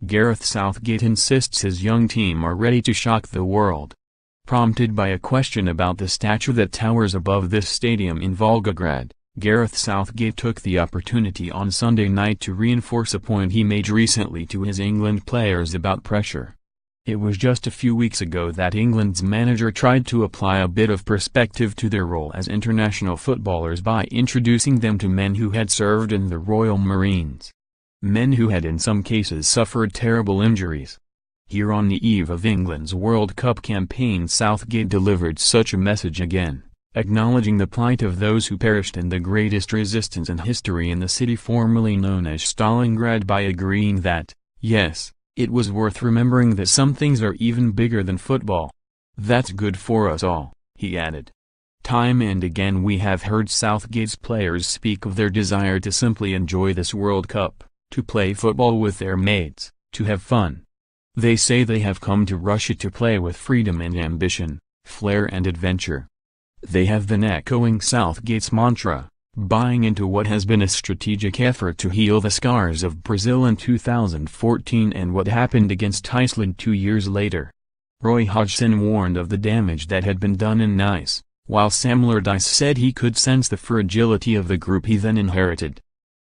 Gareth Southgate insists his young team are ready to shock the world. Prompted by a question about the statue that towers above this stadium in Volgograd, Gareth Southgate took the opportunity on Sunday night to reinforce a point he made recently to his England players about pressure. It was just a few weeks ago that England's manager tried to apply a bit of perspective to their role as international footballers by introducing them to men who had served in the Royal Marines. Men who had in some cases suffered terrible injuries. Here on the eve of England's World Cup campaign, Southgate delivered such a message again, acknowledging the plight of those who perished in the greatest resistance in history in the city formerly known as Stalingrad by agreeing that, yes, it was worth remembering that some things are even bigger than football. That's good for us all, he added. Time and again we have heard Southgate's players speak of their desire to simply enjoy this World Cup, to play football with their mates, to have fun. They say they have come to Russia to play with freedom and ambition, flair and adventure. They have been echoing Southgate's mantra, buying into what has been a strategic effort to heal the scars of Brazil in 2014 and what happened against Iceland 2 years later. Roy Hodgson warned of the damage that had been done in Nice, while Sam Allardyce said he could sense the fragility of the group he then inherited.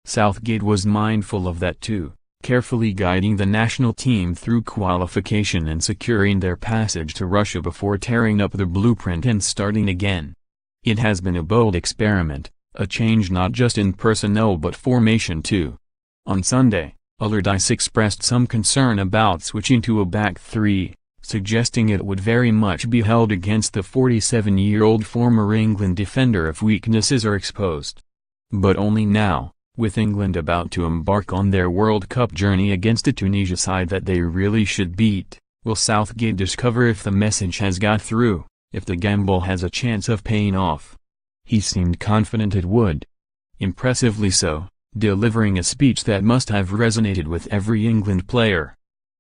Southgate was mindful of that too, carefully guiding the national team through qualification and securing their passage to Russia before tearing up the blueprint and starting again. It has been a bold experiment, a change not just in personnel but formation too. On Sunday, Allardyce expressed some concern about switching to a back three, suggesting it would very much be held against the 47-year-old former England defender if weaknesses are exposed. But only now, with England about to embark on their World Cup journey against a Tunisia side that they really should beat, will Southgate discover if the message has got through, if the gamble has a chance of paying off. He seemed confident it would. Impressively so, delivering a speech that must have resonated with every England player.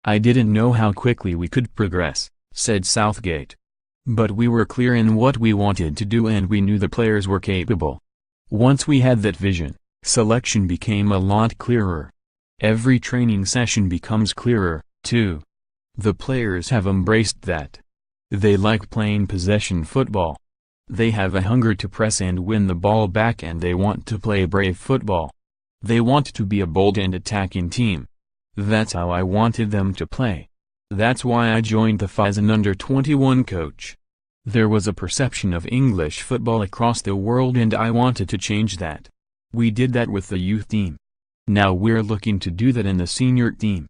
"I didn't know how quickly we could progress," said Southgate. "But we were clear in what we wanted to do and we knew the players were capable. Once we had that vision, selection became a lot clearer. Every training session becomes clearer, too. The players have embraced that. They like playing possession football. They have a hunger to press and win the ball back and they want to play brave football. They want to be a bold and attacking team. That's how I wanted them to play. That's why I joined the FA as an under-21 coach. There was a perception of English football across the world and I wanted to change that. We did that with the youth team. Now we're looking to do that in the senior team."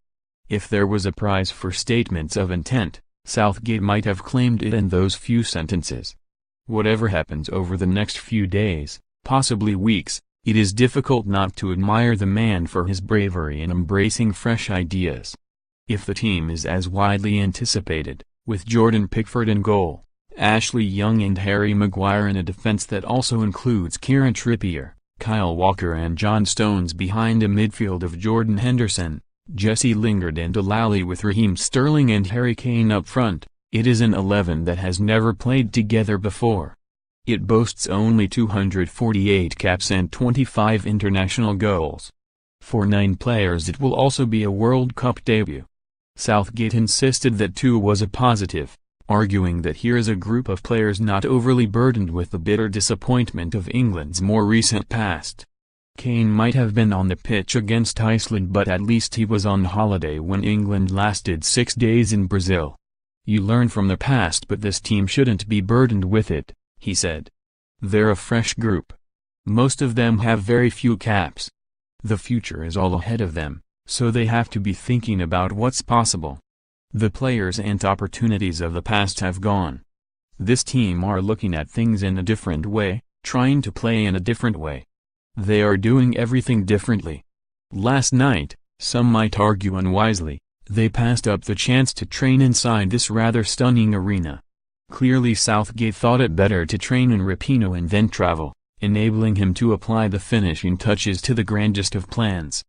If there was a prize for statements of intent, Southgate might have claimed it in those few sentences. Whatever happens over the next few days, possibly weeks, it is difficult not to admire the man for his bravery in embracing fresh ideas. If the team is as widely anticipated, with Jordan Pickford in goal, Ashley Young and Harry Maguire in a defense that also includes Kieran Trippier, Kyle Walker and John Stones behind a midfield of Jordan Henderson, Jesse Lingard and Delali with Raheem Sterling and Harry Kane up front, it is an 11 that has never played together before. It boasts only 248 caps and 25 international goals. For 9 players it will also be a World Cup debut. Southgate insisted that too was a positive, arguing that here is a group of players not overly burdened with the bitter disappointment of England's more recent past. Kane might have been on the pitch against Iceland but at least he was on holiday when England lasted 6 days in Brazil. "You learn from the past but this team shouldn't be burdened with it," he said. "They're a fresh group. Most of them have very few caps. The future is all ahead of them, so they have to be thinking about what's possible. The players and opportunities of the past have gone. This team are looking at things in a different way, trying to play in a different way. They are doing everything differently. Last night, some might argue unwisely, they passed up the chance to train inside this rather stunning arena. Clearly Southgate thought it better to train in Rapino and then travel, enabling him to apply the finishing touches to the grandest of plans,